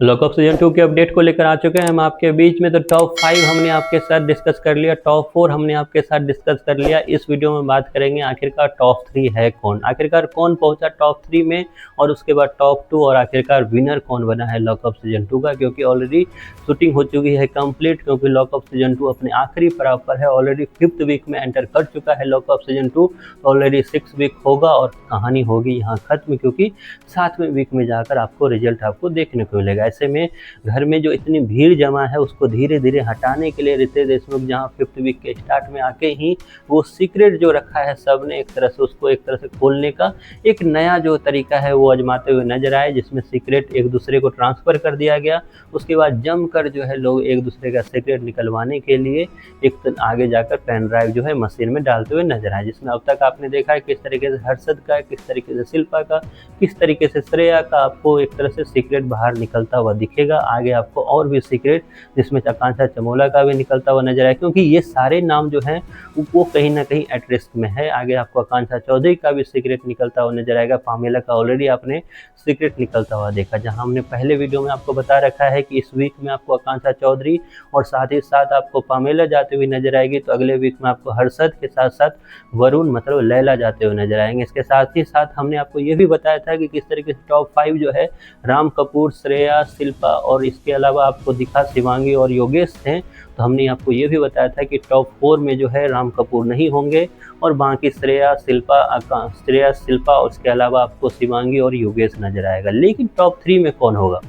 Lock off season 2 के update को लेकर आ चुके हैं हम आपके बीच में। तो टॉप 5 हमने आपके साथ डिस्कस कर लिया, टॉप 4 हमने आपके साथ डिस्कस कर लिया। इस वीडियो में बात करेंगे आखिरकार टॉप 3 है कौन, आखिरकार कौन पहुंचा टॉप 3 में, और उसके बाद टॉप 2 और आखिरकार विनर कौन बना है लॉक ऑफ सीजन 2 का। क्योंकि ऑलरेडी शूटिंग हो चुकी है कंप्लीट, क्योंकि लॉक ऑफ सीजन 2 अपने आखिरी पड़ाव पर है। ऑलरेडी 5th वीक में एंटर कर चुका है लॉक ऑफ सीजन 2, तो ऑलरेडी 6th वीक होगा और कहानी होगी यहाँ खत्म, क्योंकि 7वें वीक में जाकर आपको रिजल्ट आपको देखने को मिलेगा। ऐसे में घर में जो इतनी भीड़ जमा है उसको धीरे धीरे हटाने के लिए रितेश देशमुख जहां 5th वीक के स्टार्ट में आके ही वो सीक्रेट जो रखा है सबने एक तरह से उसको एक तरह से खोलने का एक नया जो तरीका है वो आजमाते हुए नजर आए, जिसमें सीक्रेट एक दूसरे को ट्रांसफर कर दिया गया। उसके बाद जमकर जो है लोग एक दूसरे का सीक्रेट निकलवाने के लिए एक आगे जाकर पेन ड्राइव जो है मशीन में डालते हुए नजर आए, जिसमें अब तक आपने देखा है किस तरीके से हर्षद का, किस तरीके से शिल्पा का, किस तरीके से श्रेया का आपको एक तरह से सीक्रेट बाहर निकलता हुआ दिखेगा। आगे आपको और भी सीक्रेट जिसमें आकांक्षा चमोला का भी निकलता हुआ नजर आए, क्योंकि ये सारे नाम जो हैं वो कहीं ना कहीं एट रिस्क में है। आगे आपको आकांक्षा चौधरी का भी सीक्रेट निकलता हुआ नजर आएगा। पामेला का ऑलरेडी आपने सीक्रेट निकलता हुआ देखा, जहां हमने पहले वीडियो में आपको बता रखा है कि इस वीक में आपको आकांक्षा चौधरी और साथ ही साथ आपको पामेला जाते हुए नजर आएगी। तो अगले वीक में आपको हर्षद के साथ साथ वरुण मतलब लैला जाते हुए नजर आएंगे। इसके साथ ही साथ हमने आपको ये भी बताया था कि किस तरीके से टॉप 5 जो है राम कपूर, श्रेया, शिल्पा और इसके अलावा आपको दिखा शिवांगी और योगेश थे। तो हमने आपको ये भी बताया था कि टॉप 4 में जो है राम कपूर नहीं होंगे और बाकी श्रेया, शिल्पा और उसके अलावा आपको शिवांगी और योगेश नजर आएगा। लेकिन टॉप 3 में कौन होगा?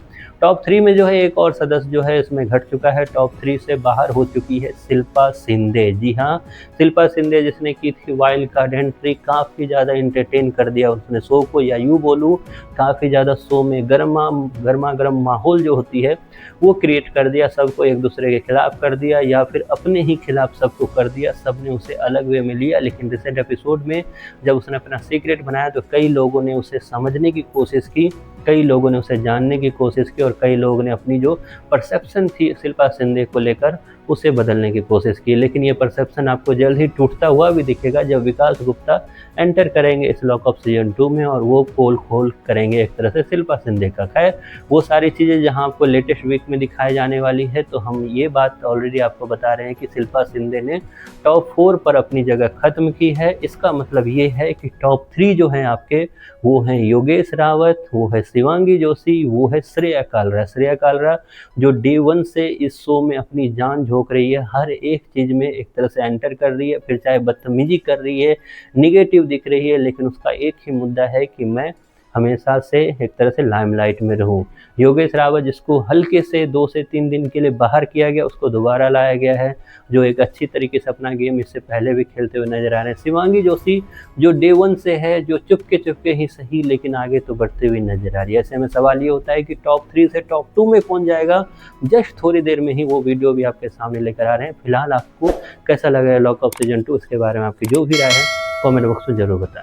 टॉप 3 में जो है एक और सदस्य जो है इसमें घट चुका है। टॉप 3 से बाहर हो चुकी है शिल्पा शिंदे। जी हाँ, शिल्पा शिंदे जिसने की थी वाइल्ड कार्ड एंट्री, काफ़ी ज़्यादा इंटरटेन कर दिया उसने शो को, या यूँ बोलूँ काफ़ी ज़्यादा शो में गर्मा गर्म माहौल जो होती है वो क्रिएट कर दिया, सबको एक दूसरे के खिलाफ कर दिया या फिर अपने ही खिलाफ सबको कर दिया। सब ने उसे अलग वे में लिया, लेकिन रिसेंट एपिसोड में जब उसने अपना सीक्रेट बनाया तो कई लोगों ने उसे समझने की कोशिश की, कई लोगों ने उसे जानने की कोशिश की और कई लोगों ने अपनी जो परसेप्शन थी शिल्पा शिंदे को लेकर उसे बदलने की कोशिश की। लेकिन ये परसेप्शन आपको जल्द ही टूटता हुआ भी दिखेगा जब विकास गुप्ता एंटर करेंगे इस लॉक ऑफ सीजन 2 में और वो पोल खोल करेंगे एक तरह से शिल्पा शिंदे का। खैर वो सारी चीज़ें जहां आपको लेटेस्ट वीक में दिखाई जाने वाली है, तो हम ये बात ऑलरेडी आपको बता रहे हैं कि शिल्पा शिंदे ने टॉप 4 पर अपनी जगह खत्म की है। इसका मतलब ये है कि टॉप 3 जो हैं आपके वो हैं योगेश रावत, वो है शिवांगी जोशी, वो है श्रेया कालरा जो डे 1 से इस शो में अपनी जान झोंक रही है, हर एक चीज़ में एक तरह से एंटर कर रही है, फिर चाहे बदतमीजी कर रही है, निगेटिव दिख रही है, लेकिन उसका एक ही मुद्दा है कि मैं हमेशा से एक तरह से लाइमलाइट में रहूं। योगेश रावत जिसको हल्के से 2 से 3 दिन के लिए बाहर किया गया, उसको दोबारा लाया गया है, जो एक अच्छी तरीके से अपना गेम इससे पहले भी खेलते हुए नजर आ रहे हैं। शिवांगी जोशी जो डे 1 से है, जो चुपके ही सही लेकिन आगे तो बढ़ते हुए नजर आ रही है। ऐसे में सवाल ये होता है कि टॉप 3 से टॉप 2 में कौन जाएगा? जस्ट थोड़ी देर में ही वो वीडियो भी आपके सामने लेकर आ रहे हैं। फिलहाल आपको कैसा लगा लॉक ऑफ सीजन 2, इसके बारे में आपकी जो भी राय है कॉमेंट बॉक्स में जरूर बताएं।